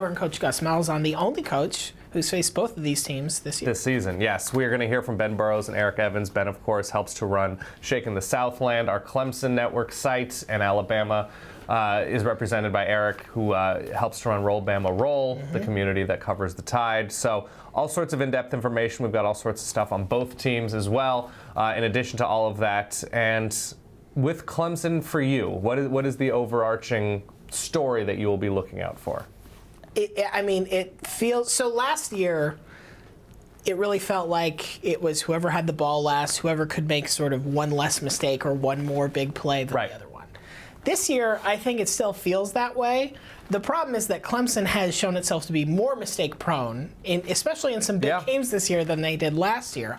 Coach Gus Malzahn, the only coach who's faced both of these teams this year. This season, yes. We are going to hear from Ben Burrows and Eric Evans. Ben, of course, helps to run Shaking the Southland, our Clemson network site, and Alabama is represented by Eric, who helps to run Roll Bama Roll, the community that covers the Tide. So all sorts of in-depth information. We've got all sorts of stuff on both teams as well, in addition to all of that. And with Clemson for you, what is the overarching story that you will be looking out for? It feels so. Last year, it really felt like it was whoever had the ball last, whoever could make sort of one less mistake or one more big play than the other one. This year, I think it still feels that way. The problem is that Clemson has shown itself to be more mistake-prone, especially in some big games this year than they did last year.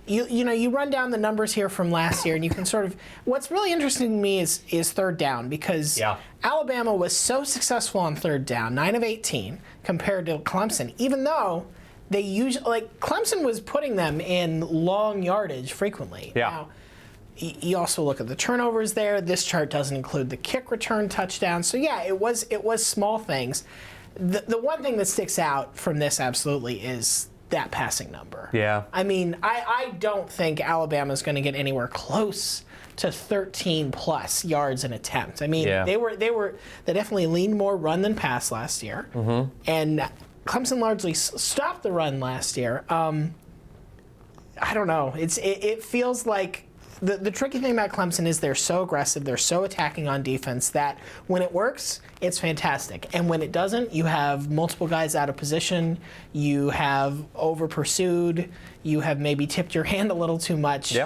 You run down the numbers here from last year, and you can sort of. What's really interesting to me is third down, because Alabama was so successful on third down, 9 of 18, compared to Clemson, even though they usually Clemson was putting them in long yardage frequently. Now, you also look at the turnovers there. This chart doesn't include the kick return touchdown. So yeah, it was small things. The one thing that sticks out from this absolutely is that passing number. I don't think Alabama's going to get anywhere close to 13 plus yards an attempt. They definitely leaned more run than pass last year, and Clemson largely stopped the run last year. I don't know. It feels like the tricky thing about Clemson is they're so aggressive, they're so attacking on defense that when it works, it's fantastic. And when it doesn't, you have multiple guys out of position, you have over-pursued, you have maybe tipped your hand a little too much.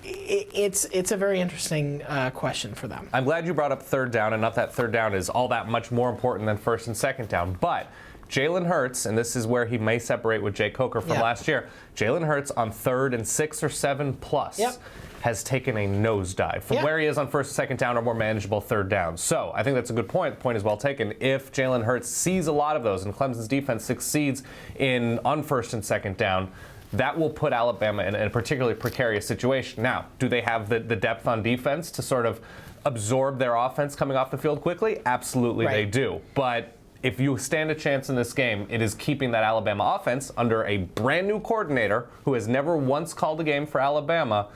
It's a very interesting question for them. I'm glad you brought up third down, and not that third down is all that much more important than first and second down. But Jalen Hurts, and this is where he may separate with Jay Coker from last year, Jalen Hurts on 3rd and 6 or 7 plus has taken a nosedive from where he is on first and second down or more manageable third down. So I think that's a good point. The point is well taken. If Jalen Hurts sees a lot of those and Clemson's defense succeeds on first and second down, that will put Alabama in a particularly precarious situation. Now, do they have the depth on defense to sort of absorb their offense coming off the field quickly? Absolutely they do. But if you stand a chance in this game, it is keeping that Alabama offense under a brand new coordinator who has never once called a game for Alabama.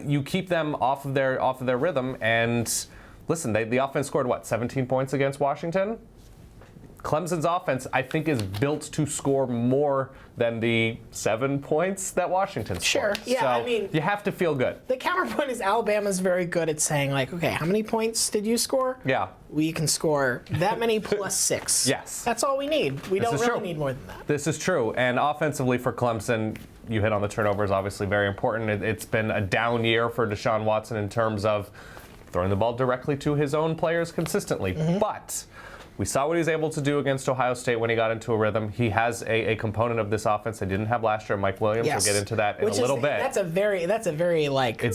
You keep them off of their rhythm. And listen, the offense scored 17 points against Washington? Clemson's offense, I think, is built to score more than the 7 points that Washington scored. So you have to feel good. The counterpoint is Alabama's very good at saying, okay, how many points did you score? We can score that many plus 6. That's all we need. We don't really need more than that. This is true. And offensively for Clemson, you hit on the turnovers, obviously very important. It's been a down year for Deshaun Watson in terms of throwing the ball directly to his own players consistently. But we saw what he was able to do against Ohio State when he got into a rhythm. He has a component of this offense they didn't have last year, Mike Williams. We'll get into that in a little bit. That's a very it's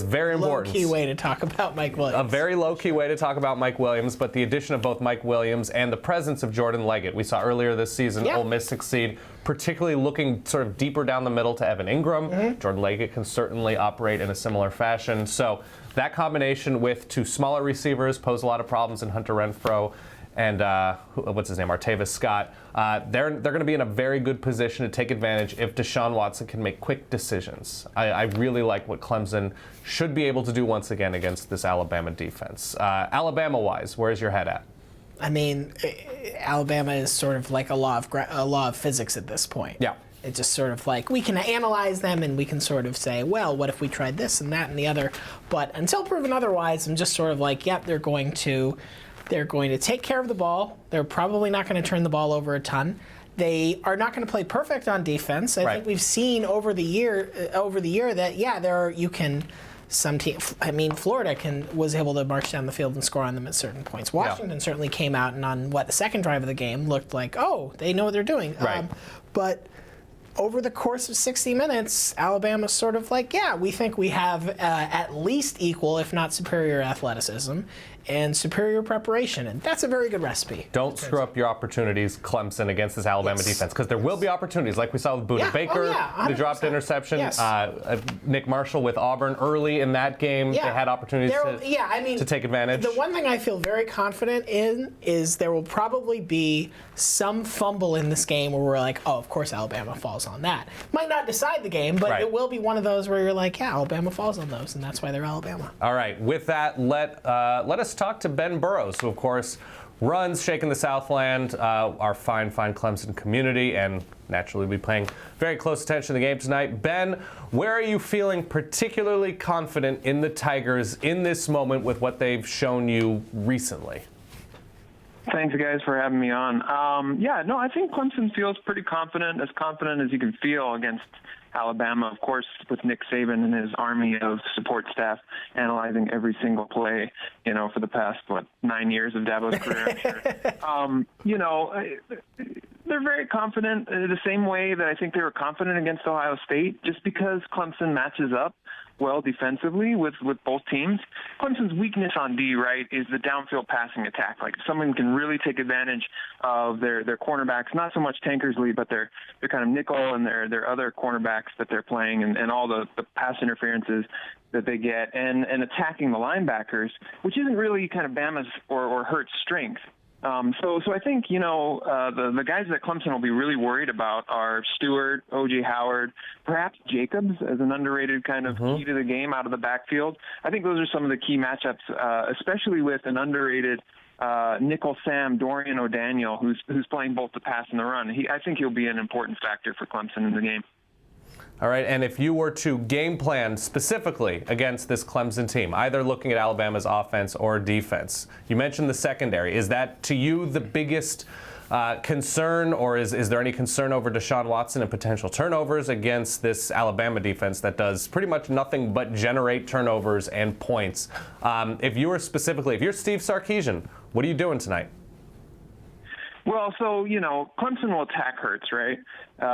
very important. Low-key way to talk about Mike Williams. A very low-key way to talk about Mike Williams, but the addition of both Mike Williams and the presence of Jordan Leggett. We saw earlier this season Ole Miss succeed, particularly looking sort of deeper down the middle to Evan Ingram. Jordan Leggett can certainly operate in a similar fashion. So that combination with two smaller receivers pose a lot of problems in Hunter Renfrow and Artavis Scott. They're going to be in a very good position to take advantage if Deshaun Watson can make quick decisions. I really like what Clemson should be able to do once again against this Alabama defense. Alabama-wise, where's your head at? Alabama is sort of like a law of physics at this point. It's just sort of like we can analyze them and we can sort of say, well, what if we tried this and that and the other? But until proven otherwise, I'm just sort of like, they're going to take care of the ball. They're probably not going to turn the ball over a ton. They are not going to play perfect on defense. I think we've seen over the year that some team. Florida was able to march down the field and score on them at certain points. Washington certainly came out and on the second drive of the game looked like, they know what they're doing. But over the course of 60 minutes, Alabama's sort of like, we think we have at least equal, if not superior, athleticism. and superior preparation. And that's a very good recipe. Don't screw up your opportunities, Clemson, against this Alabama defense, because there will be opportunities, like we saw with Buda Baker, the dropped interception, Nick Marshall with Auburn early in that game. They had opportunities to take advantage. The one thing I feel very confident in is there will probably be some fumble in this game where we're like, oh, of course Alabama falls on that. Might not decide the game, but it will be one of those where you're like, yeah, Alabama falls on those, and that's why they're Alabama. All right, with that, let us talk to Ben Burrows, who, of course, runs Shaking the Southland, our fine Clemson community, and naturally will be paying very close attention to the game tonight. Ben, where are you feeling particularly confident in the Tigers in this moment with what they've shown you recently? Thanks, guys, for having me on. I think Clemson feels pretty confident as you can feel against Alabama, of course, with Nick Saban and his army of support staff analyzing every single play, for the past, 9 years of Dabo's career, I'm sure. They're very confident the same way that I think they were confident against Ohio State, just because Clemson matches up well defensively with both teams. Clemson's weakness on D, right, is the downfield passing attack. Like, someone can really take advantage of their cornerbacks, not so much Tankersley, but their kind of nickel and their other cornerbacks that they're playing and all the pass interferences that they get, and attacking the linebackers, which isn't really kind of Bama's or Hurt's strength. So I think, the guys that Clemson will be really worried about are Stewart, O.J. Howard, perhaps Jacobs as an underrated kind of key to the game out of the backfield. I think those are some of the key matchups, especially with an underrated nickel Sam Dorian O'Daniel, who's playing both the pass and the run. I think he'll be an important factor for Clemson in the game. All right, and if you were to game plan specifically against this Clemson team, either looking at Alabama's offense or defense, you mentioned the secondary. Is that, to you, the biggest concern, or is there any concern over Deshaun Watson and potential turnovers against this Alabama defense that does pretty much nothing but generate turnovers and points? If you're Steve Sarkisian, what are you doing tonight? Well, so, Clemson will attack Hurts, right,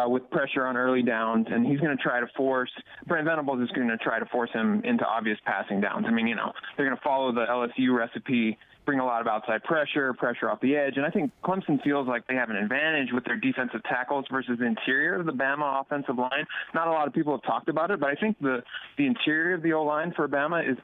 with pressure on early downs, and he's going to try to force – Brent Venables is going to try to force him into obvious passing downs. I mean, they're going to follow the LSU recipe, bring a lot of outside pressure off the edge, and I think Clemson feels like they have an advantage with their defensive tackles versus the interior of the Bama offensive line. Not a lot of people have talked about it, but I think the interior of the O-line for Bama is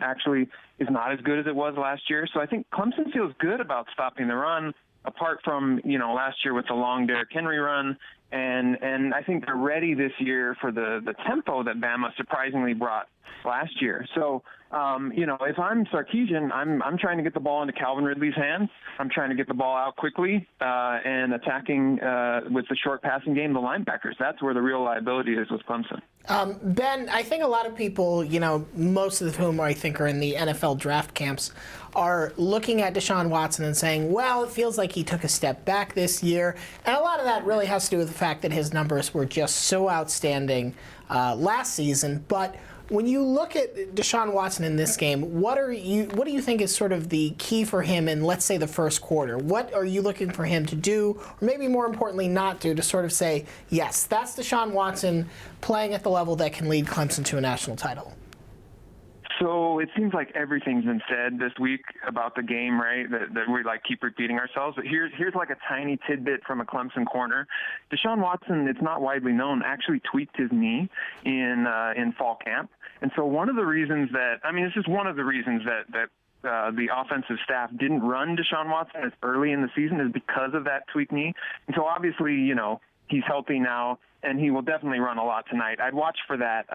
not as good as it was last year. So I think Clemson feels good about stopping the run, apart from, last year with the long Derrick Henry run. And I think they're ready this year for the tempo that Bama surprisingly brought last year. So, if I'm Sarkisian, I'm trying to get the ball into Calvin Ridley's hands. I'm trying to get the ball out quickly and attacking with the short passing game, the linebackers. That's where the real liability is with Clemson. Ben, I think a lot of people, most of whom I think are in the NFL draft camps, are looking at Deshaun Watson and saying, well, it feels like he took a step back this year. And a lot of that really has to do with the fact that his numbers were just so outstanding last season. But when you look at Deshaun Watson in this game, what do you think is sort of the key for him in, let's say, the first quarter? What are you looking for him to do, or maybe more importantly not do, to sort of say, yes, that's Deshaun Watson playing at the level that can lead Clemson to a national title? So it seems like everything's been said this week about the game, right? That we keep repeating ourselves. But here's like a tiny tidbit from a Clemson corner. Deshaun Watson, it's not widely known, actually tweaked his knee in fall camp. And so one of the reasons it's just one of the reasons that the offensive staff didn't run Deshaun Watson as early in the season is because of that tweaked knee. And so obviously, he's healthy now, and he will definitely run a lot tonight. I'd watch for that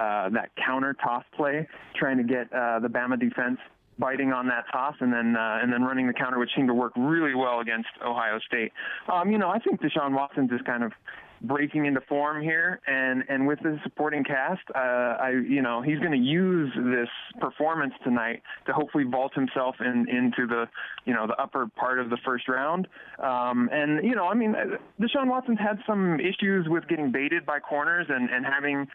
counter toss play, trying to get the Bama defense biting on that toss and then running the counter, which seemed to work really well against Ohio State. I think Deshaun Watson's just kind of breaking into form here, and with the supporting cast, he's going to use this performance tonight to hopefully vault himself into the upper part of the first round. Deshaun Watson's had some issues with getting baited by corners and having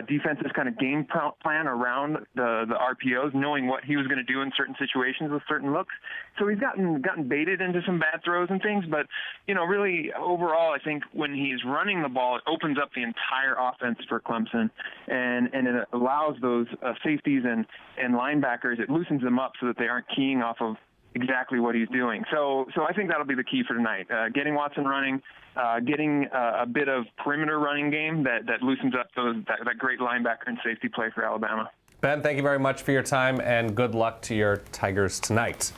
defenses kind of game plan around the RPOs, knowing what he was going to do in certain situations with certain looks. So he's gotten baited into some bad throws and things, but really overall, I think when he's running the ball, it opens up the entire offense for Clemson, and it allows those safeties and linebackers, it loosens them up so that they aren't keying off of exactly what he's doing. So I think that'll be the key for tonight. Getting Watson running, getting a bit of perimeter running game that loosens up that great linebacker and safety play for Alabama. Ben, thank you very much for your time, and good luck to your Tigers tonight.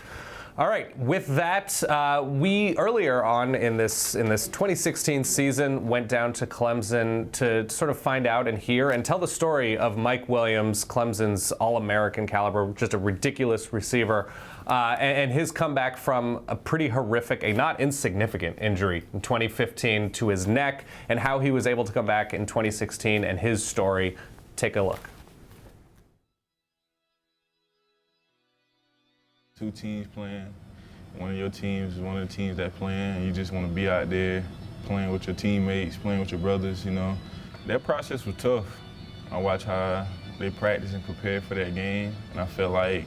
All right, with that, we earlier on in this 2016 season went down to Clemson to sort of find out and hear and tell the story of Mike Williams, Clemson's All-American caliber, just a ridiculous receiver, and his comeback from a pretty horrific, a not insignificant injury in 2015 to his neck, and how he was able to come back in 2016 and his story. Take a look. Two teams playing. One of your teams is one of the teams that playing, and you just want to be out there playing with your teammates, playing with your brothers, you know. That process was tough. I watched how they practiced and prepared for that game, and I felt like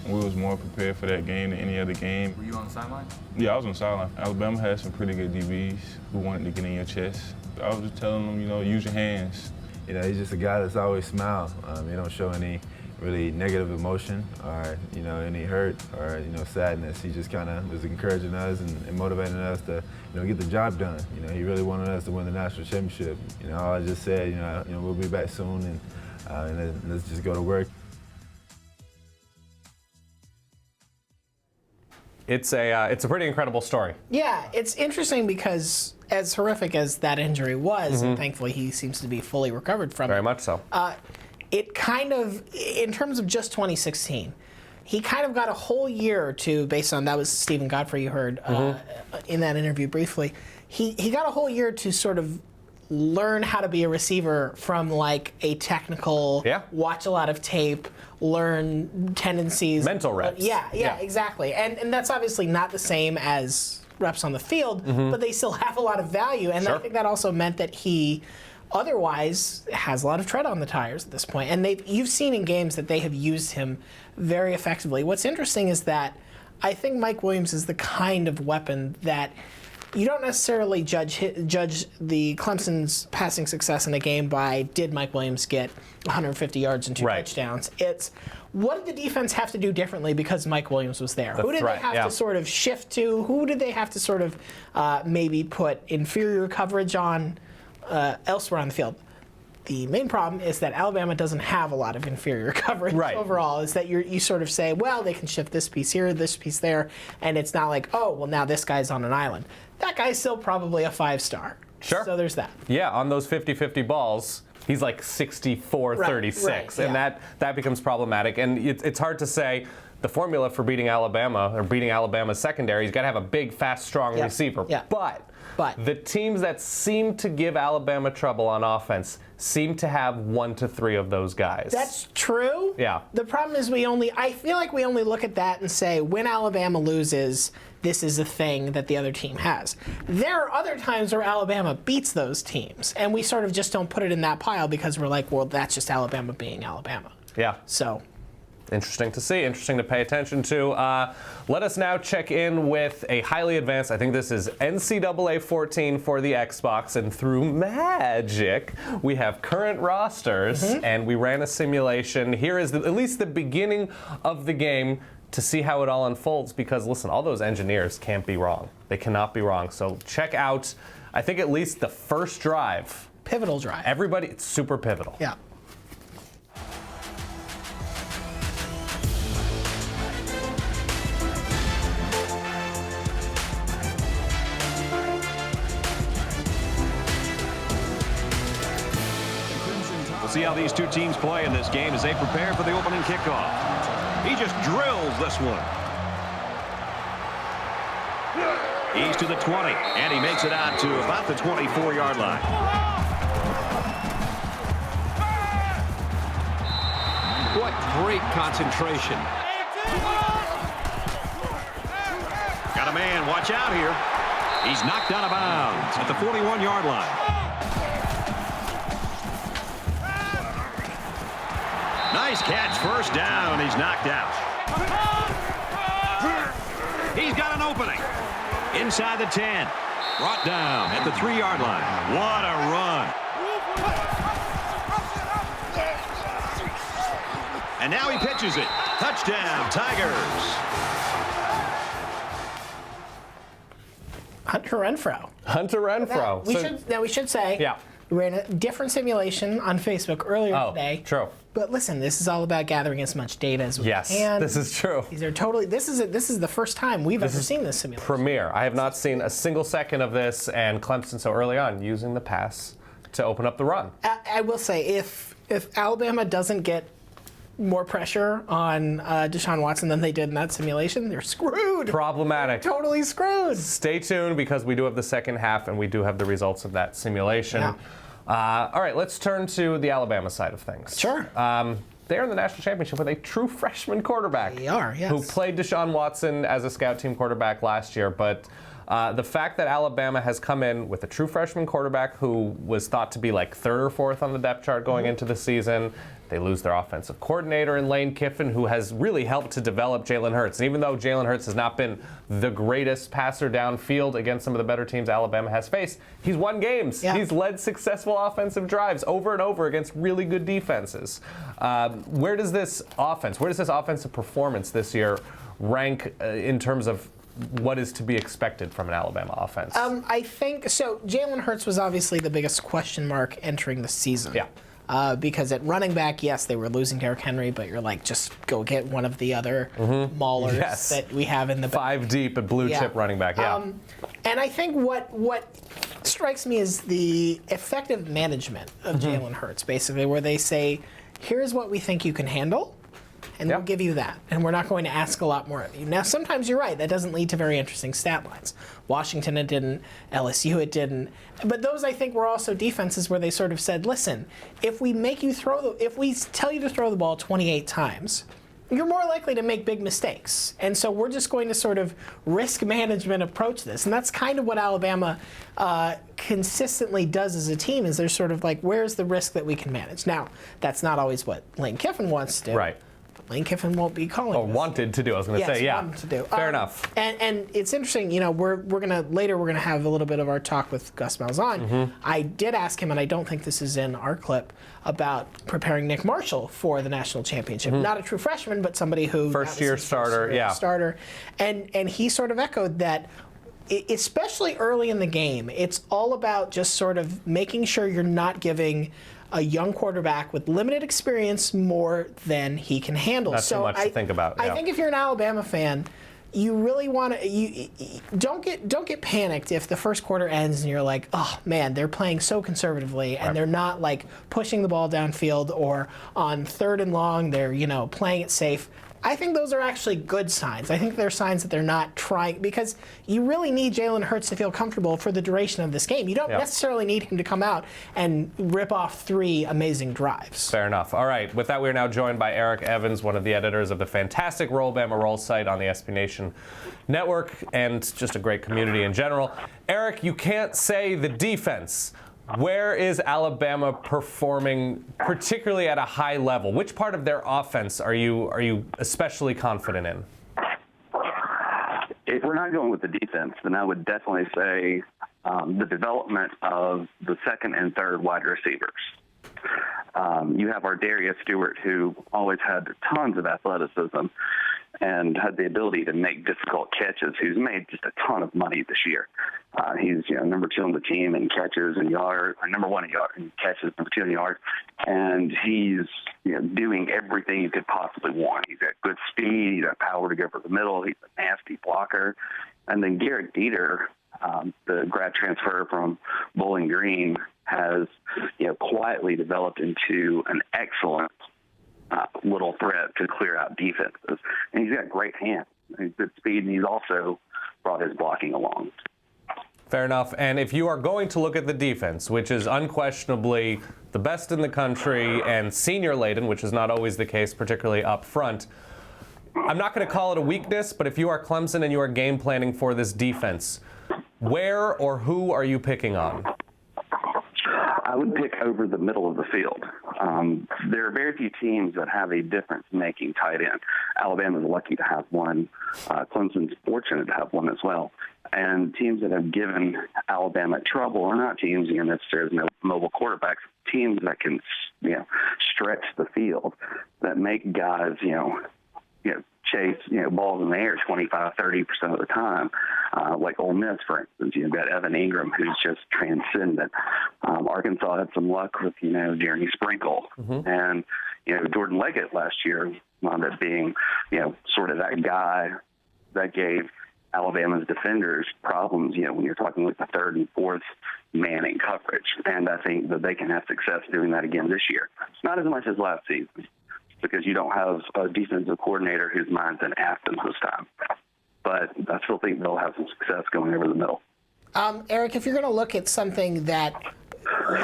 we was more prepared for that game than any other game. Were you on the sideline? Yeah, I was on the sideline. Alabama had some pretty good DBs who wanted to get in your chest. I was just telling them, you know, use your hands. You know, he's just a guy that's always smiled. He don't show any really negative emotion or, you know, any hurt or, you know, sadness. He just kind of was encouraging us and motivating us to, you know, get the job done. You know, he really wanted us to win the national championship. You know, I just said, you know, we'll be back soon and let's just go to work. It's a pretty incredible story. Yeah, it's interesting because as horrific as that injury was, and thankfully he seems to be fully recovered from it. Very much so. It kind of, in terms of just 2016, he kind of got a whole year or two based on, that was Stephen Godfrey you heard in that interview briefly. He got a whole year to sort of learn how to be a receiver from like a technical, watch a lot of tape, learn tendencies. Mental reps. Yeah, exactly. And that's obviously not the same as reps on the field, but they still have a lot of value. And I think that also meant that he otherwise has a lot of tread on the tires at this point. And you've seen in games that they have used him very effectively. What's interesting is that I think Mike Williams is the kind of weapon that you don't necessarily judge the Clemson's passing success in a game by did Mike Williams get 150 yards and 2 touchdowns. It's what did the defense have to do differently because Mike Williams was there? Who did they have to sort of shift to? Who did they have to sort of maybe put inferior coverage on elsewhere on the field? The main problem is that Alabama doesn't have a lot of inferior coverage overall. Is that you sort of say, well, they can shift this piece here, this piece there, and it's not like, oh, well, now this guy's on an island. That guy's still probably a 5-star. Sure. So there's that. Yeah, on those 50-50 balls, he's like 64-36, and that becomes problematic. And it's hard to say the formula for beating Alabama or beating Alabama's secondary, he's got to have a big, fast, strong receiver. But the teams that seem to give Alabama trouble on offense seem to have 1 to 3 of those guys. That's true. Yeah. The problem is I feel like we only look at that and say, when Alabama loses, this is a thing that the other team has. There are other times where Alabama beats those teams, and we sort of just don't put it in that pile because we're like, well, that's just Alabama being Alabama. Yeah. So. Interesting to see, interesting to pay attention to. Let us now check in with a highly advanced, I think this is NCAA 14 for the Xbox, and through magic, we have current rosters, and we ran a simulation. Here is at least the beginning of the game to see how it all unfolds, because listen, all those engineers can't be wrong. They cannot be wrong. So check out, I think at least the first drive. Pivotal drive. Everybody, it's super pivotal. Yeah. See how these two teams play in this game as they prepare for the opening kickoff. He just drills this one. He's to the 20, and he makes it out to about the 24-yard line. What great concentration. Got a man, watch out here. He's knocked out of bounds at the 41-yard line. Nice catch, first down, and he's knocked out. He's got an opening. Inside the 10. Brought down at the 3-yard line. What a run. And now he pitches it. Touchdown, Tigers. Hunter Renfrow. Hunter Renfrow. We should say. Yeah. We ran a different simulation on Facebook earlier today. True. But listen, this is all about gathering as much data as we can. Yes, this is true. These are totally. This is the first time we've ever seen this simulation. Premiere. I have not seen a single second of this, and Clemson so early on using the pass to open up the run. I will say, if Alabama doesn't get more pressure on Deshaun Watson than they did in that simulation, they're screwed. Problematic. They're totally screwed. Stay tuned because we do have the second half and we do have the results of that simulation. Yeah. All right, let's turn to the Alabama side of things. Sure. They're in the national championship with a true freshman quarterback. They are, yes. Who played Deshaun Watson as a scout team quarterback last year. But the fact that Alabama has come in with a true freshman quarterback who was thought to be like third or fourth on the depth chart going into the season. They lose their offensive coordinator in Lane Kiffin, who has really helped to develop Jalen Hurts. And even though Jalen Hurts has not been the greatest passer downfield against some of the better teams Alabama has faced, he's won games. Yeah. He's led successful offensive drives over and over against really good defenses. Where does this offensive performance this year rank in terms of what is to be expected from an Alabama offense? I think so. Jalen Hurts was obviously the biggest question mark entering the season. Yeah. Because at running back, yes, they were losing Derrick Henry, but you're like, just go get one of the other maulers that we have in the back. 5 deep at blue chip running back, yeah. And I think what strikes me is the effective management of Jalen Hurts, basically, where they say, here's what we think you can handle, and we'll give you that. And we're not going to ask a lot more of you. Now, sometimes you're right. That doesn't lead to very interesting stat lines. Washington, it didn't. LSU, it didn't. But those, I think, were also defenses where they sort of said, listen, if we tell you to throw the ball 28 times, you're more likely to make big mistakes. And so we're just going to sort of risk management approach this. And that's kind of what Alabama consistently does as a team, is they're sort of like, where's the risk that we can manage? Now, that's not always what Lane Kiffin wants to do. Right. Lane Kiffin won't be calling. Or wanted to do. I was going to say, yeah. Wanted to do. Fair enough. And it's interesting. You know, we're gonna have a little bit of our talk with Gus Malzahn. I did ask him, and I don't think this is in our clip, about preparing Nick Marshall for the national championship. Not a true freshman, but somebody who First-year starter. Starter, and he sort of echoed that. Especially early in the game, it's all about just sort of making sure you're not giving a young quarterback with limited experience more than he can handle. Not too much to think about. I think if you're an Alabama fan, you really want to. You don't get panicked if the first quarter ends and you're like, oh man, they're playing so conservatively and they're not like pushing the ball downfield, or on 3rd and long they're playing it safe. I think those are actually good signs. I think they're signs that they're not trying, because you really need Jalen Hurts to feel comfortable for the duration of this game. You don't necessarily need him to come out and rip off 3 amazing drives. Fair enough. All right. With that, we are now joined by Eric Evans, one of the editors of the fantastic Roll Bama Roll site on the SB Nation network, and just a great community in general. Eric, you can't say the defense. Where is Alabama performing, particularly at a high level? Which part of their offense are you especially confident in? If we're not going with the defense, then I would definitely say the development of the 2nd and 3rd wide receivers. You have our Darius Stewart, who always had tons of athleticism and had the ability to make difficult catches, who's made just a ton of money this year. He's number 2 on the team in catches and yard, or number 1 in yard in catches, number 2 in yard, and he's doing everything you could possibly want. He's got good speed, he's got power to go over the middle, he's a nasty blocker. And then Garrett Dieter, the grad transfer from Bowling Green, has quietly developed into an excellent little threat to clear out defenses. And he's got great hands. He's good speed, and he's also brought his blocking along. Fair enough. And if you are going to look at the defense, which is unquestionably the best in the country and senior-laden, which is not always the case, particularly up front, I'm not going to call it a weakness, but if you are Clemson and you are game planning for this defense, where or who are you picking on? I would pick over the middle of the field. There are very few teams that have a difference-making tight end. Alabama's lucky to have one. Clemson's fortunate to have one as well. And teams that have given Alabama trouble are not teams necessarily mobile quarterbacks, teams that can stretch the field, that make guys chase, balls in the air 25, 30% of the time. Like Ole Miss, for instance, you've got Evan Ingram, who's just transcendent. Arkansas had some luck with, Jeremy Sprinkle. And, Jordan Leggett last year wound up being, sort of that guy that gave Alabama's defenders problems, when you're talking like the third and fourth man in coverage. And I think that they can have success doing that again this year. It's not as much as last season because you don't have a defensive coordinator whose mind's in Afton this time. But I still think they'll have some success going over the middle. Eric, if you're going to look at something that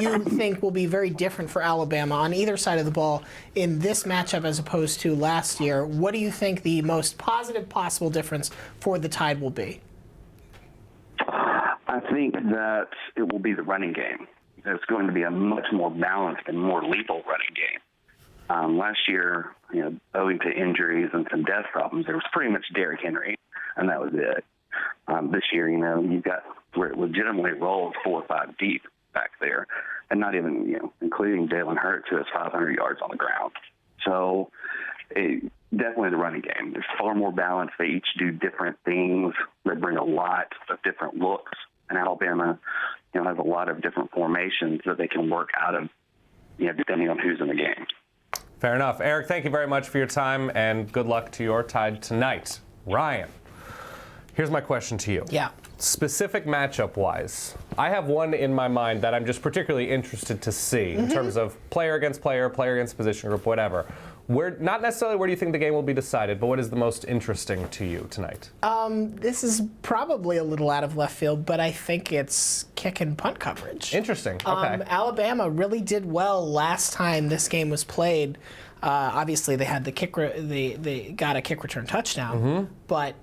you think will be very different for Alabama on either side of the ball in this matchup as opposed to last year, what do you think the most positive possible difference for the Tide will be? I think that it will be the running game. It's going to be a much more balanced and more lethal running game. Last year, owing to injuries and some death problems, there was pretty much Derrick Henry, and that was it. This year, you've got where it legitimately rolls 4 or 5 deep back there, and not even, including Jalen Hurts, who has 500 yards on the ground. So definitely the running game. There's far more balance. They each do different things. They bring a lot of different looks. And Alabama, has a lot of different formations that they can work out of, depending on who's in the game. Fair enough. Eric, thank you very much for your time, and good luck to your Tide tonight. Ryan, here's my question to you. Yeah. Specific matchup-wise, I have one in my mind that I'm just particularly interested to see in terms of player against player, player against position group, whatever. Not necessarily where do you think the game will be decided, but what is the most interesting to you tonight? This is probably a little out of left field, but I think it's kick and punt coverage. Interesting. Okay. Alabama really did well last time this game was played. Obviously, they had they got a kick return touchdown, but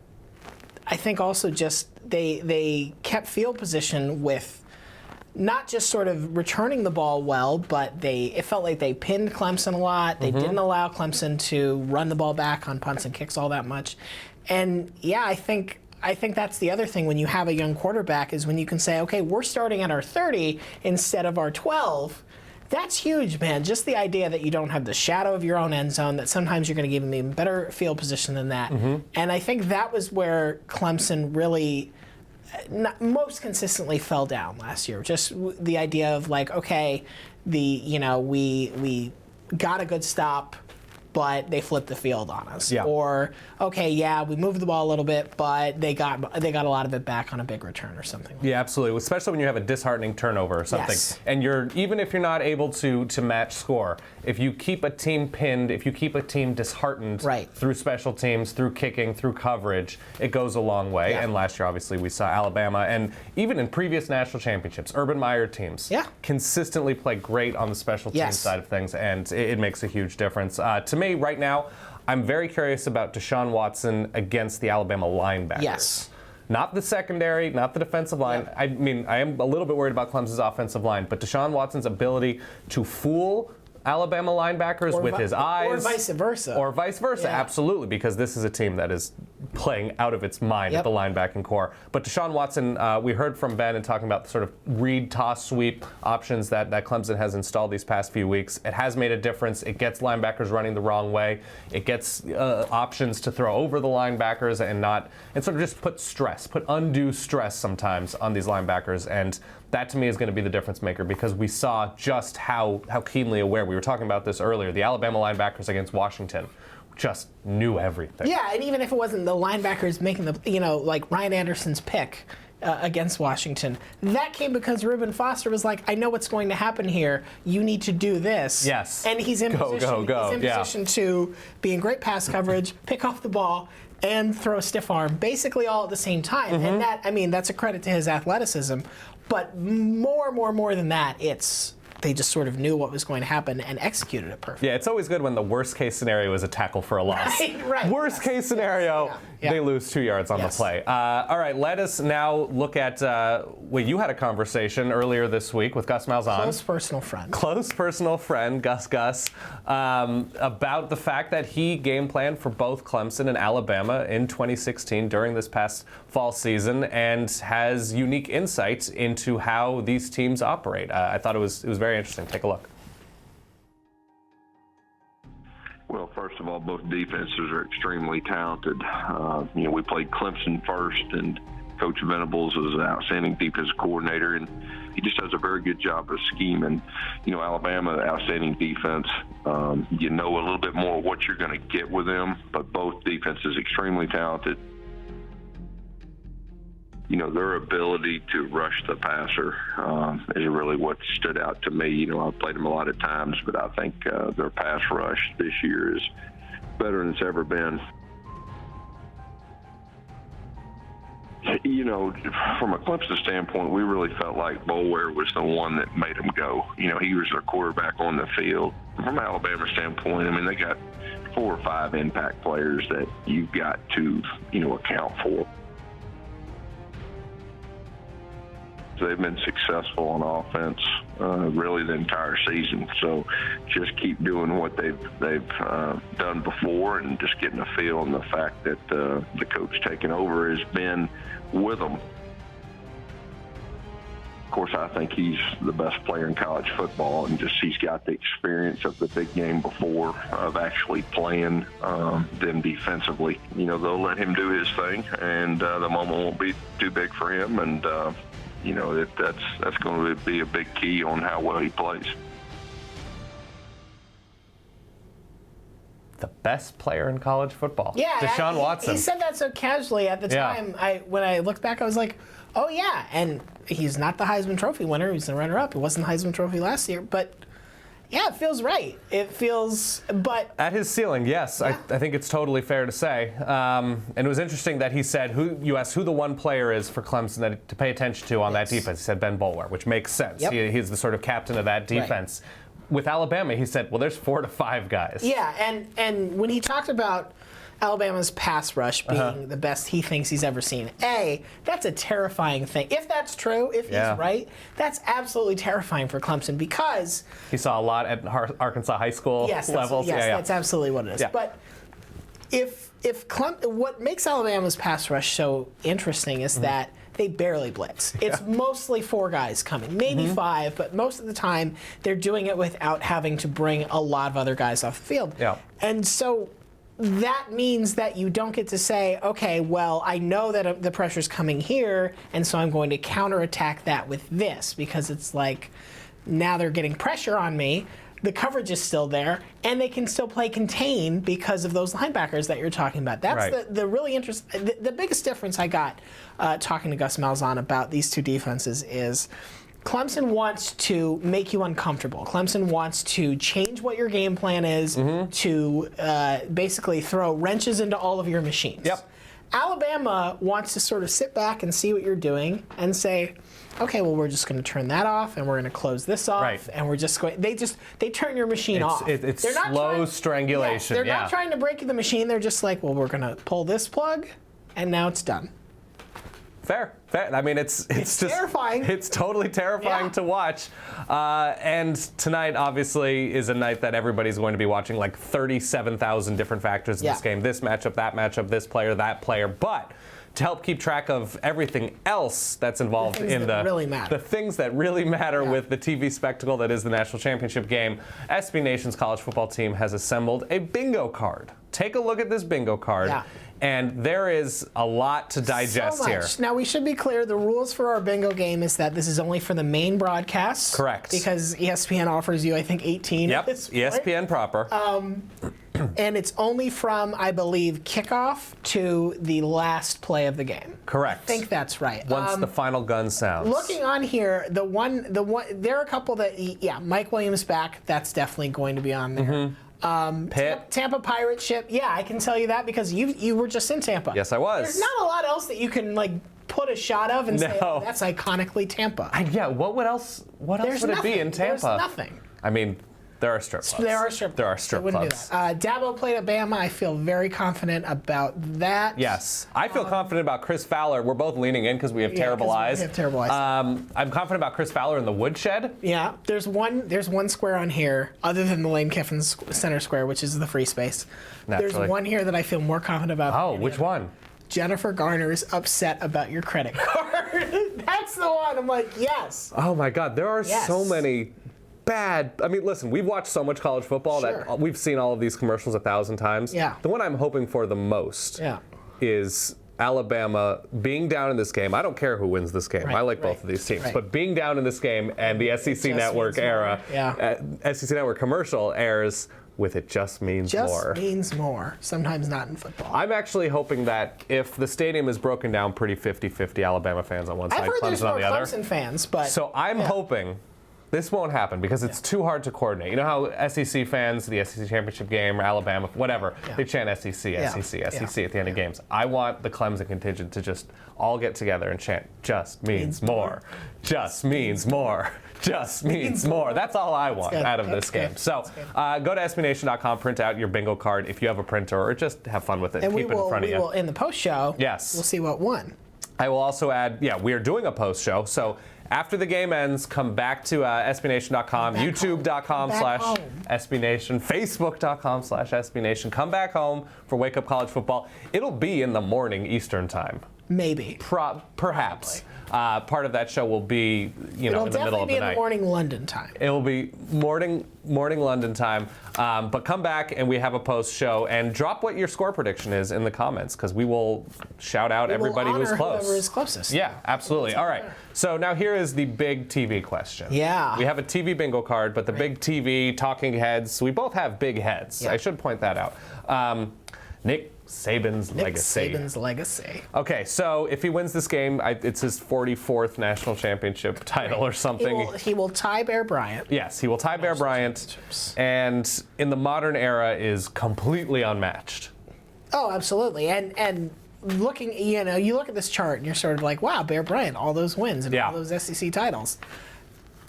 I think also just they kept field position with not just sort of returning the ball well, but it felt like they pinned Clemson a lot. They didn't allow Clemson to run the ball back on punts and kicks all that much. And yeah, I think that's the other thing when you have a young quarterback is when you can say, okay, we're starting at our 30 instead of our 12. That's huge, man. Just the idea that you don't have the shadow of your own end zone, that sometimes you're going to give them even better field position than that. And I think that was where Clemson really most consistently fell down last year. Just the idea of like, okay, we got a good stop, but they flipped the field on us. Yeah. Or, okay, yeah, we moved the ball a little bit, but they got a lot of it back on a big return or something. Yeah, absolutely. Especially when you have a disheartening turnover or something. Yes. And even if you're not able to match score, if you keep a team pinned, if you keep a team disheartened through special teams, through kicking, through coverage, it goes a long way. Yeah. And last year, obviously, we saw Alabama, and even in previous national championships, Urban Meyer teams consistently play great on the special teams side of things, and it makes a huge difference. To me, right now, I'm very curious about Deshaun Watson against the Alabama linebackers. Yes. Not the secondary, not the defensive line. Yep. I mean, I am a little bit worried about Clemson's offensive line, but Deshaun Watson's ability to fool Alabama linebackers with his eyes. Or vice versa. Or vice versa, absolutely, because this is a team that is playing out of its mind at the linebacking core. But Deshaun Watson, we heard from Ben and talking about the sort of read, toss, sweep options that Clemson has installed these past few weeks. It has made a difference. It gets linebackers running the wrong way. It gets options to throw over the linebackers and sort of just put undue stress sometimes on these linebackers. And that to me is going to be the difference maker because we saw just how keenly aware. We were talking about this earlier. The Alabama linebackers against Washington just knew everything. Yeah, and even if it wasn't the linebackers making like Ryan Anderson's pick against Washington, that came because Reuben Foster was like, I know what's going to happen here. You need to do this. Yes. And he's in position to be in great pass coverage, pick off the ball, and throw a stiff arm, basically all at the same time. And that's a credit to his athleticism. But more than that, they just sort of knew what was going to happen and executed it perfectly. Yeah, it's always good when the worst case scenario is a tackle for a loss. Right. Worst case scenario, they lose 2 yards on the play. All right, let us now look at, you had a conversation earlier this week with Gus Malzahn. Close personal friend, Gus, about the fact that he game planned for both Clemson and Alabama in 2016 during this past fall season and has unique insights into how these teams operate. I thought it was very interesting. Take a look. Well, first of all, both defenses are extremely talented. We played Clemson first, and Coach Venables is an outstanding defensive coordinator, and he just does a very good job of scheming. Alabama, outstanding defense. You know a little bit more what you're going to get with them, but both defenses extremely talented. Their ability to rush the passer is really what stood out to me. I've played them a lot of times, but I think their pass rush this year is better than it's ever been. From a Clemson standpoint, we really felt like Boulware was the one that made them go. He was their quarterback on the field. From an Alabama standpoint, they got 4 or 5 impact players that you've got to, account for. So they've been successful on offense really the entire season. So just keep doing what they've done before and just getting a feel, and the fact that the coach taking over has been with them. Of course, I think he's the best player in college football, and just he's got the experience of the big game before, of actually playing them defensively. They'll let him do his thing, and the moment won't be too big for him, and that's going to be a big key on how well he plays. The best player in college football. Yeah, Deshaun Watson. He said that so casually at the time. When I looked back, I was like, oh yeah. And he's not the Heisman Trophy winner. He's the runner-up. It wasn't the Heisman Trophy last year, but yeah, it feels right. But at his ceiling, yes, yeah. I think it's totally fair to say. And it was interesting that he said, you asked who the one player is for Clemson to pay attention to on that defense. He said Ben Boulware, which makes sense. Yep. He's the sort of captain of that defense. Right. With Alabama, he said, well, there's 4 to 5 guys. Yeah, and when he talked about Alabama's pass rush being the best he thinks he's ever seen, that's a terrifying thing. If that's true, if he's right, that's absolutely terrifying for Clemson, because he saw a lot at Arkansas high school levels. That's absolutely what it is. Yeah. But what makes Alabama's pass rush so interesting is that they barely blitz. It's mostly 4 guys coming, maybe 5, but most of the time they're doing it without having to bring a lot of other guys off the field. Yeah. And so that means that you don't get to say, okay, well, I know that the pressure's coming here, and so I'm going to counterattack that with this, because it's like, now they're getting pressure on me. The coverage is still there, and they can still play contain because of those linebackers that you're talking about. That's the really interesting. The biggest difference I got talking to Gus Malzahn about these two defenses is Clemson wants to make you uncomfortable. Clemson wants to change what your game plan is, to basically throw wrenches into all of your machines. Yep. Alabama wants to sort of sit back and see what you're doing and say, okay, well, we're just going to turn that off, and we're going to close this off, and we're just going. They turn your machine off. It's slow strangulation. They're not trying to break the machine. They're just like, well, we're going to pull this plug, and now it's done. Fair. I mean, it's just terrifying. It's totally terrifying to watch. And tonight, obviously, is a night that everybody's going to be watching, like 37,000 different factors in this game. This matchup, this player, that player. But to help keep track of everything else that's involved in the things that really matter with the TV spectacle that is the national championship game, SB Nation's college football team has assembled a bingo card. Take a look at this bingo card. Yeah. And there is a lot to digest here. Now, we should be clear, the rules for our bingo game is that this is only for the main broadcast. Correct. Because ESPN offers you, I think, 18 at this point. ESPN proper. And it's only from, I believe, kickoff to the last play of the game. Correct. I think that's right. Once the final gun sounds. Looking on here, the one, there are a couple that, Mike Williams back, that's definitely going to be on there. Tampa pirate ship. Yeah, I can tell you that because you were just in Tampa. Yes, I was. There's not a lot else that you can put a shot of and say, oh, that's iconically Tampa. What else would it be in Tampa? There's nothing. I mean, there are strip clubs. There are strip clubs. Dabo played at Bama. I feel very confident about that. Yes. I feel confident about Chris Fowler. We're both leaning in because we have terrible eyes. We have terrible eyes. I'm confident about Chris Fowler in the woodshed. Yeah. There's one square on here, other than the Lane Kiffin Center Square, which is the free space. Naturally. There's one here that I feel more confident about. Oh, which one? Jennifer Garner's upset about your credit card. That's the one. I'm like, yes. Oh, my God. There are so many bad. I mean, listen, we've watched so much college football that we've seen all of these commercials 1,000 times. Yeah. The one I'm hoping for the most is Alabama being down in this game. I don't care who wins this game. I like both of these teams. But being down in this game and the SEC Network era, SEC Network commercial airs with "It just means more." Just means more. Sometimes not in football. I'm actually hoping that if the stadium is broken down pretty 50-50, Alabama fans on one side, Clemson on the other. Clemson fans, but so I'm hoping this won't happen because it's too hard to coordinate. You know how SEC fans, the SEC championship game, Alabama, whatever, they chant SEC, SEC at the end of games. I want the Clemson contingent to just all get together and chant "Just means more, just means more." Just means more. That's all I want out of this game. So go to SBNation.com, print out your bingo card if you have a printer, or just have fun with it. And keep it in front of you. We will, in the post show, we'll see what won. I will also add, we are doing a post show. So after the game ends, come back to SBNation.com, YouTube.com/SBNation, Facebook.com/SBNation. Come back home for Wake Up College Football. It'll be in the morning Eastern time. Maybe. Perhaps. Part of that show will be, in the middle of the night. It'll definitely be in the morning London time. It will be morning London time. But come back and we have a post show and drop what your score prediction is in the comments because we will shout out everybody who's close. Whoever is closest. Yeah, absolutely. All right. So now here is the big TV question. Yeah. We have a TV bingo card, but the big TV talking heads. We both have big heads. Yeah. I should point that out. Nick Saban's legacy. Okay, so if he wins this game, it's his 44th national championship title or something. He will tie Bear Bryant. Yes, he will tie Bear Bryant, and in the modern era is completely unmatched. Oh, absolutely. And looking, you look at this chart and you're sort of like, wow, Bear Bryant, all those wins and all those SEC titles.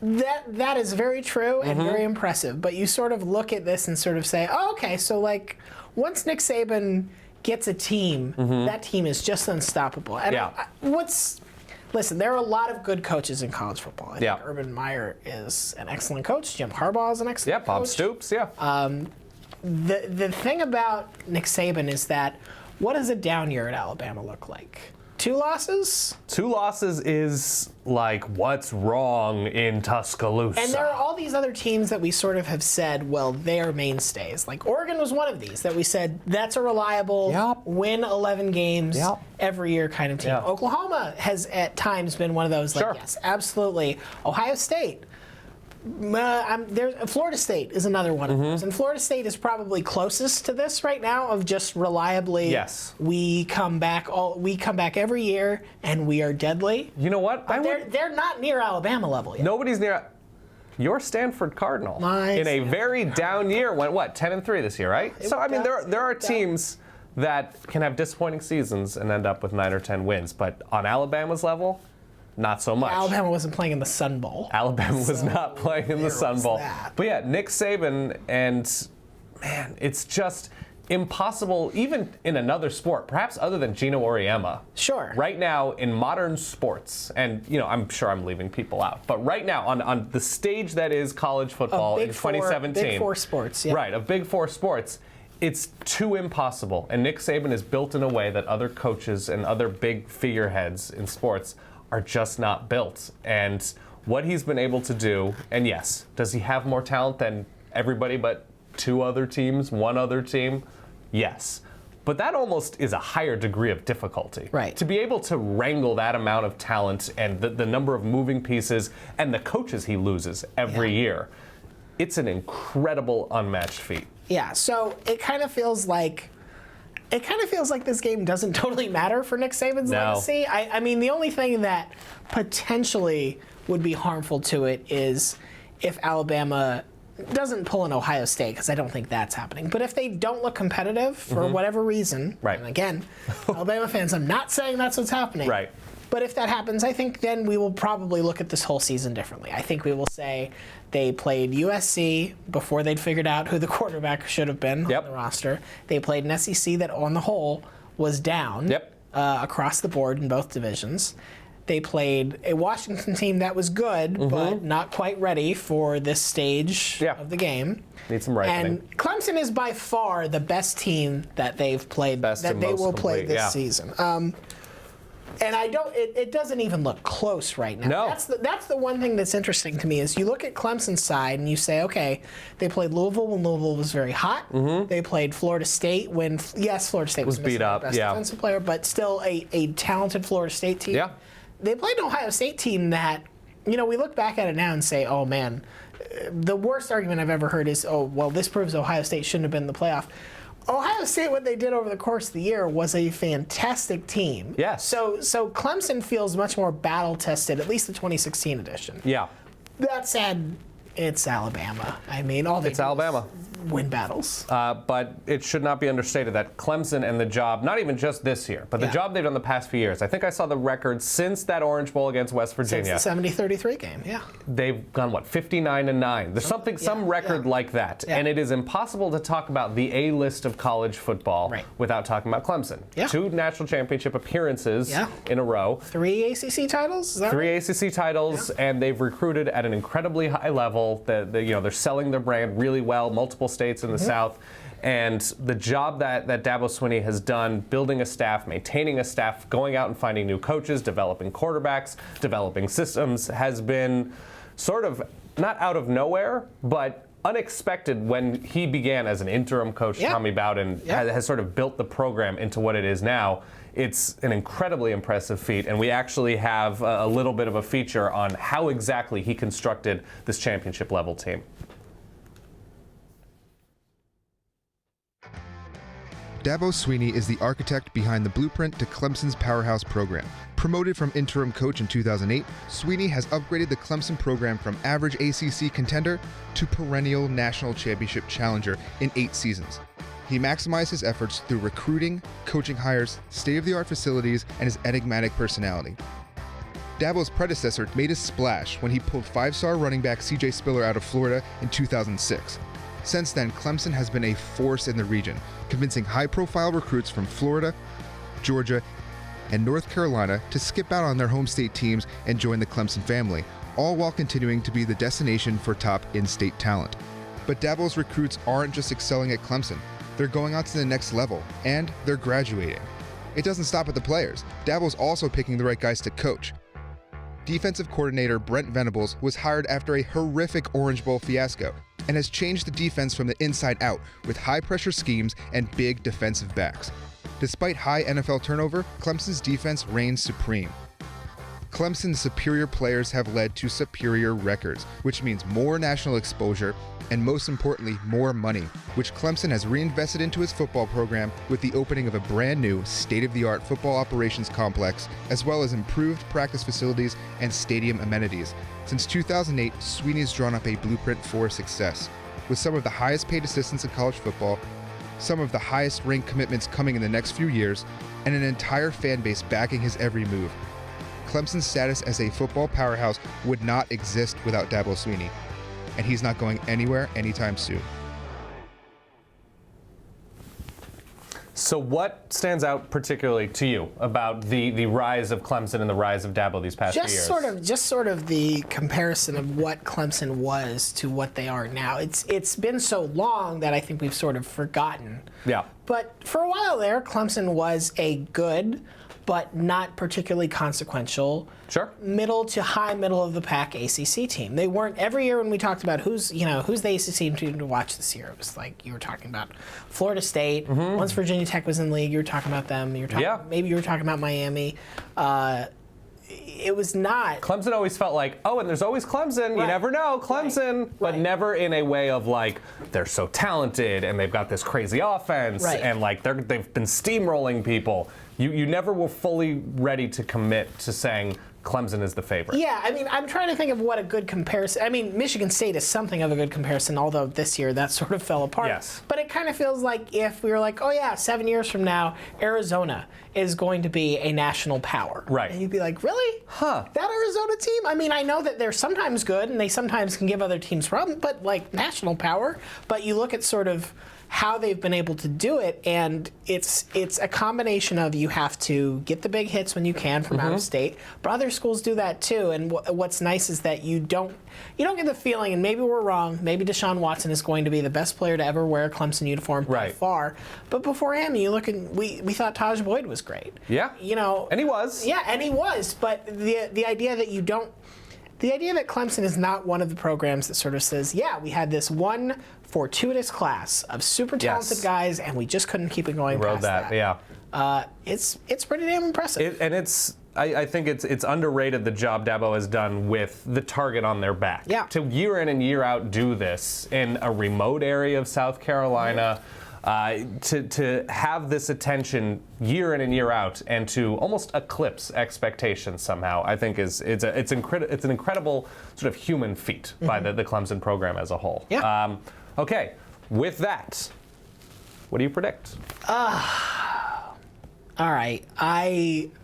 That is very true and very impressive. But you sort of look at this and sort of say, oh, okay, so like once Nick Saban gets a team, that team is just unstoppable. And listen, there are a lot of good coaches in college football. I think Urban Meyer is an excellent coach. Jim Harbaugh is an excellent coach. Bob Stoops, The thing about Nick Saban is that what does a down year at Alabama look like? 2 losses? 2 losses is like what's wrong in Tuscaloosa. And there are all these other teams that we sort of have said, well, they're mainstays. Like Oregon was one of these that we said that's a reliable win 11 games every year kind of team. Oklahoma has at times been one of those. Like, yes, absolutely. Ohio State. Florida State is another one of those, and Florida State is probably closest to this right now of just reliably. Yes, we come back every year, and we are deadly. You know what? They're not near Alabama level yet. Nobody's near. Your Stanford Cardinal in a very down year went 10-3 this year, right? So I mean, there are teams that can have disappointing seasons and end up with 9 or 10 wins, but on Alabama's level. Not so much. Alabama wasn't playing in the Sun Bowl. Alabama was not playing in the Sun Bowl. But yeah, Nick Saban, and man, it's just impossible, even in another sport, perhaps other than Gino Auriemma. Sure. Right now, in modern sports, and I'm sure I'm leaving people out, but right now, on the stage that is college football in 2017. Big 4 sports, Right, of Big 4 sports. It's too impossible. And Nick Saban is built in a way that other coaches and other big figureheads in sports are just not built. And what he's been able to do, and yes, does he have more talent than everybody but 2 other teams, 1 other team? Yes. But that almost is a higher degree of difficulty. Right. To be able to wrangle that amount of talent and the number of moving pieces and the coaches he loses every year, it's an incredible unmatched feat. Yeah, so it kind of feels like this game doesn't totally matter for Nick Saban's legacy. I mean, the only thing that potentially would be harmful to it is if Alabama doesn't pull an Ohio State, because I don't think that's happening. But if they don't look competitive for whatever reason, and again, Alabama fans, I'm not saying that's what's happening. Right. But if that happens, I think then we will probably look at this whole season differently. I think we will say they played USC before they'd figured out who the quarterback should have been on the roster. They played an SEC that, on the whole, was down across the board in both divisions. They played a Washington team that was good, but not quite ready for this stage of the game. Need some ripening. And Clemson is by far the best team that they've played, that they will play this season. And it doesn't even look close right now. No. That's the one thing that's interesting to me is you look at Clemson's side and you say, okay, they played Louisville when Louisville was very hot. Mm-hmm. They played Florida State when, yes, Florida State was beat up, their best defensive player, but still a talented Florida State team. Yeah. They played an Ohio State team that, we look back at it now and say, oh man, the worst argument I've ever heard is, oh, well, this proves Ohio State shouldn't have been in the playoff. Ohio State, what they did over the course of the year was a fantastic team. Yes. So Clemson feels much more battle-tested, at least the 2016 edition. Yeah. That said, it's Alabama. I mean, it's Alabama. Win battles. But it should not be understated that Clemson and the job, not even just this year, but the job they've done the past few years. I think I saw the record since that Orange Bowl against West Virginia. Since the 70-33 game, yeah. They've gone, 59-9. There's some record like that. Yeah. And it is impossible to talk about the A-list of college football without talking about Clemson. Yeah. 2 national championship appearances in a row. 3 ACC titles? Is that 3 right? ACC titles, and they've recruited at an incredibly high level. They're selling their brand really well, multiple states in the South. And the job that Dabo Swinney has done, building a staff, maintaining a staff, going out and finding new coaches, developing quarterbacks, developing systems, has been sort of not out of nowhere, but unexpected when he began as an interim coach. Tommy Bowden has sort of built the program into what it is now. It's an incredibly impressive feat, and we actually have a little bit of a feature on how exactly he constructed this championship level team. Dabo Swinney is the architect behind the blueprint to Clemson's powerhouse program. Promoted from interim coach in 2008, Swinney has upgraded the Clemson program from average ACC contender to perennial national championship challenger in 8 seasons. He maximized his efforts through recruiting, coaching hires, state-of-the-art facilities, and his enigmatic personality. Dabo's predecessor made a splash when he pulled 5-star running back C.J. Spiller out of Florida in 2006. Since then, Clemson has been a force in the region, convincing high-profile recruits from Florida, Georgia, and North Carolina to skip out on their home state teams and join the Clemson family, all while continuing to be the destination for top in-state talent. But Dabo's recruits aren't just excelling at Clemson. They're going on to the next level, and they're graduating. It doesn't stop at the players. Dabo's also picking the right guys to coach. Defensive coordinator Brent Venables was hired after a horrific Orange Bowl fiasco and has changed the defense from the inside out with high-pressure schemes and big defensive backs. Despite high NFL turnover, Clemson's defense reigns supreme. Clemson's superior players have led to superior records, which means more national exposure and, most importantly, more money, which Clemson has reinvested into its football program with the opening of a brand new state-of-the-art football operations complex, as well as improved practice facilities and stadium amenities. Since 2008, Swinney's drawn up a blueprint for success, with some of the highest paid assistants in college football, some of the highest ranked commitments coming in the next few years, and an entire fan base backing his every move. Clemson's status as a football powerhouse would not exist without Dabo Swinney, and he's not going anywhere anytime soon. So what stands out particularly to you about the rise of Clemson and the rise of Dabo these past few years? Just sort of the comparison of what Clemson was to what they are now. It's been so long that I think we've sort of forgotten. Yeah. But for a while there, Clemson was a good but not particularly consequential, middle to high middle of the pack ACC team. They weren't, every year when we talked about who's the ACC team to watch this year, it was like you were talking about Florida State. Mm-hmm. Once Virginia Tech was in the league, you were talking about them. Maybe you were talking about Miami. It was not. Clemson always felt like, oh, and there's always Clemson. Right. You never know, Clemson. Right. But never in a way of like, they're so talented and they've got this crazy offense and like they've been steamrolling people. You never were fully ready to commit to saying Clemson is the favorite. Yeah, I mean, I'm trying to think of what a good comparison. I mean, Michigan State is something of a good comparison, although this year that sort of fell apart. Yes. But it kind of feels like if we were like, oh yeah, 7 years from now, Arizona is going to be a national power. Right. And you'd be like, really? Huh. That Arizona team? I mean, I know that they're sometimes good and they sometimes can give other teams problems, but like national power. But you look at sort of how they've been able to do it, and it's a combination of you have to get the big hits when you can from out of state, but other schools do that too. And what's nice is that you don't get the feeling, and maybe we're wrong, maybe Deshaun Watson is going to be the best player to ever wear a Clemson uniform by far, but before him, you look and we thought Taj Boyd was great. Yeah. And he was. Yeah, and he was, but the idea that the idea that Clemson is not one of the programs that sort of says, yeah, we had this one fortuitous class of super talented guys, and we just couldn't keep it going past that. Yeah. It's pretty damn impressive. I think it's underrated the job Dabo has done with the target on their back. Yeah. To year in and year out do this in a remote area of South Carolina, to have this attention year in and year out, and to almost eclipse expectations somehow, I think it's an incredible sort of human feat by the Clemson program as a whole. Yeah. Okay, with that, what do you predict? All right.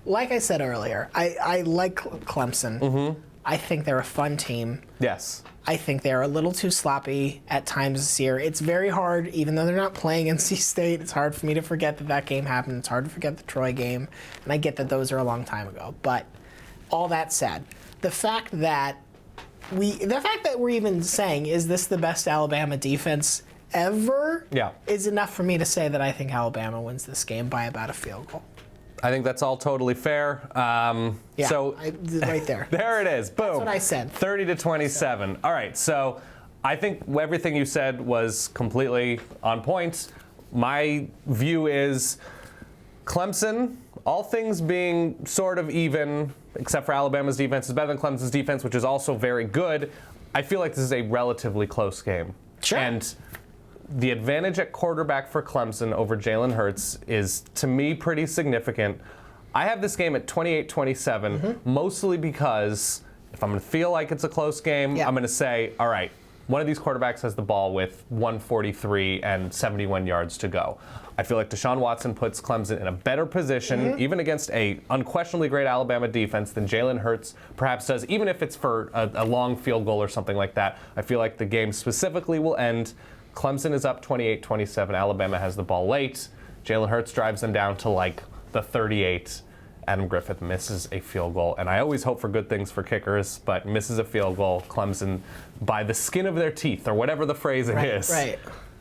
Like I said earlier, I like Clemson. I think they're a fun team. Yes. I think they're a little too sloppy at times this year. It's very hard, even though they're not playing NC State, it's hard for me to forget that game happened. It's hard to forget the Troy game. And I get that those are a long time ago. But all that said, the fact that we're even saying, is this the best Alabama defense ever? Yeah. Is enough for me to say that I think Alabama wins this game by about a field goal. I think that's all totally fair. Right there. There it is. Boom. That's what I said. 30-27. All right. So I think everything you said was completely on point. My view is Clemson, all things being sort of even, except for Alabama's defense is better than Clemson's defense, which is also very good. I feel like this is a relatively close game. Sure. And the advantage at quarterback for Clemson over Jalen Hurts is, to me, pretty significant. I have this game at 28-27, mostly because if I'm going to feel like it's a close game, I'm going to say, all right, one of these quarterbacks has the ball with 143 and 71 yards to go. I feel like Deshaun Watson puts Clemson in a better position, even against a unquestionably great Alabama defense, than Jalen Hurts perhaps does, even if it's for a long field goal or something like that. I feel like the game specifically will end. Clemson is up 28-27. Alabama has the ball late. Jalen Hurts drives them down to like the 38. Adam Griffith misses a field goal. And I always hope for good things for kickers, but misses a field goal. Clemson, by the skin of their teeth, or whatever the phrasing is,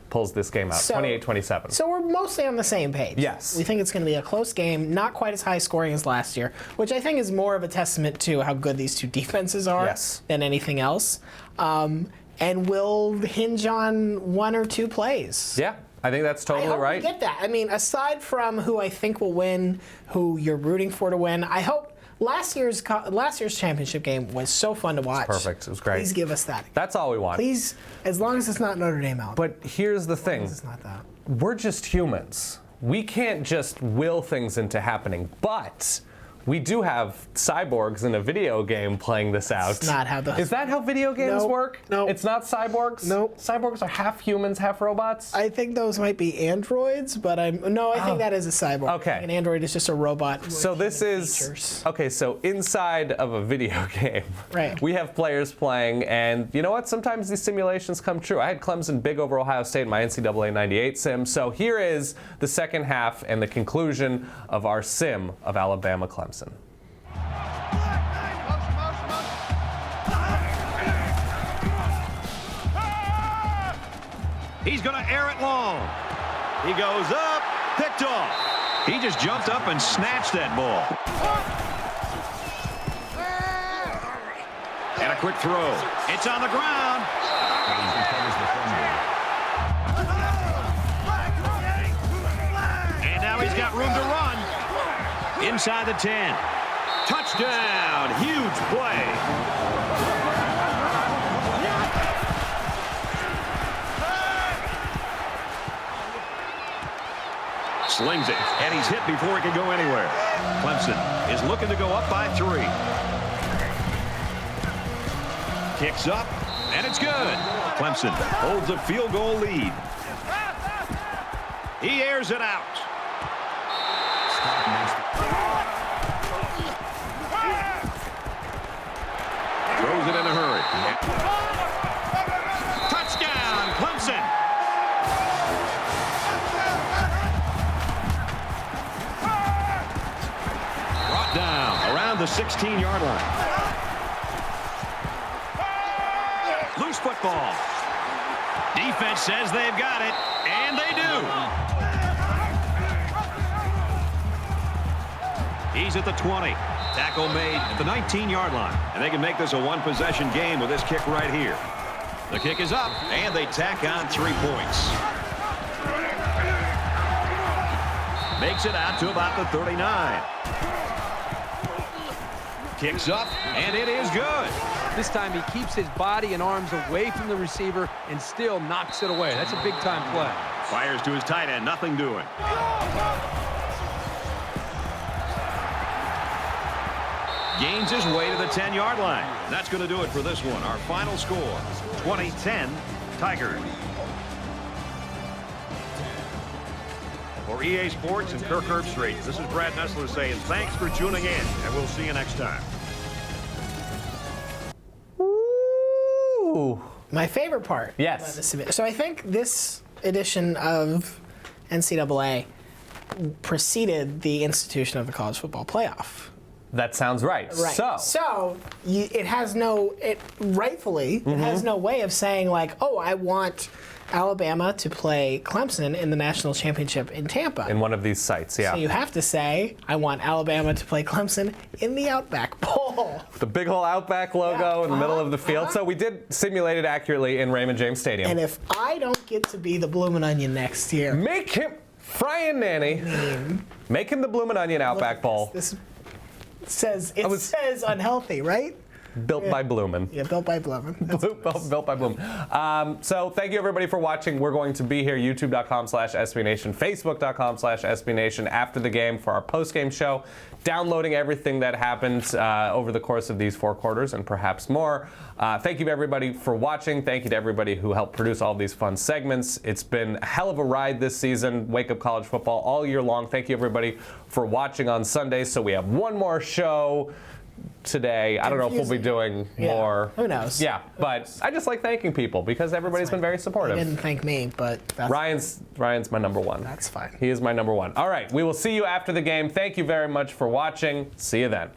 pulls this game out. 28-27. So we're mostly on the same page. Yes. We think it's going to be a close game, not quite as high scoring as last year, which I think is more of a testament to how good these two defenses are than anything else. And will hinge on one or two plays. Yeah, I think that's totally right. I get that. I mean, aside from who I think will win, who you're rooting for to win, I hope last year's championship game was so fun to watch. It's perfect. It was great. Please give us that. That's all we want. Please, as long as it's not Notre Dame out. But here's the thing. It's not that. We're just humans. We can't just will things into happening. But we do have cyborgs in a video game playing this out. That's not how those. Is that how video games work? No. It's not cyborgs? Nope. Cyborgs are half humans, half robots? I think those might be androids, but I think that is a cyborg. Okay. An android is just a robot. So this is features. Okay, so inside of a video game, we have players playing, and you know what? Sometimes these simulations come true. I had Clemson big over Ohio State in my NCAA 98 sim. So here is the second half and the conclusion of our sim of Alabama Clemson. He's going to air it long. He goes up, picked off. He just jumped up and snatched that ball. And a quick throw. It's on the ground. And now he's got room to run. Inside the 10. Touchdown. Huge play. Slings it, and he's hit before he can go anywhere. Clemson is looking to go up by 3. Kicks up, and it's good. Clemson holds a field goal lead. He airs it out. Throws it in a hurry. Touchdown, Clemson. 16-yard line. Loose football. Defense says they've got it, and they do. He's at the 20. Tackle made at the 19-yard line. And they can make this a one-possession game with this kick right here. The kick is up, and they tack on 3 points. Makes it out to about the 39. Kicks up, and it is good. This time he keeps his body and arms away from the receiver and still knocks it away. That's a big-time play. Fires to his tight end, nothing doing. Gains his way to the 10-yard line. That's going to do it for this one. Our final score, 20-10 Tigers. For EA Sports and Kirk Herbstreit, this is Brad Nessler saying thanks for tuning in, and we'll see you next time. Ooh. My favorite part. Yes. So I think this edition of NCAA preceded the institution of the college football playoff. That sounds right. Right. So it has no, rightfully, it has no way of saying like, oh, I want Alabama to play Clemson in the national championship in Tampa. In one of these sites, yeah. So you have to say, I want Alabama to play Clemson in the Outback Bowl. The big whole Outback logo in the middle of the field. So we did simulate it accurately in Raymond James Stadium. And if I don't get to be the Bloomin' Onion next year. Make him, Fry and Nanny, make him the Bloomin' Onion Outback Bowl. This says, says unhealthy, right? Built by Bloomin'. Yeah, built by Bloomin'. Built by Bloomin'. So thank you everybody for watching. We're going to be here, youtube.com/SBNation, facebook.com/SBNation after the game for our post-game show, downloading everything that happened over the course of these 4 quarters and perhaps more. Thank you to everybody for watching. Thank you to everybody who helped produce all these fun segments. It's been a hell of a ride this season. Wake Up College Football all year long. Thank you everybody for watching on Sundays. So we have one more show today. I don't know if we'll be doing more. Who knows? Yeah, but I just like thanking people because everybody's been very supportive. He didn't thank me, but that's Ryan's my number one. That's fine. He is my number one. All right, we will see you after the game. Thank you very much for watching. See you then.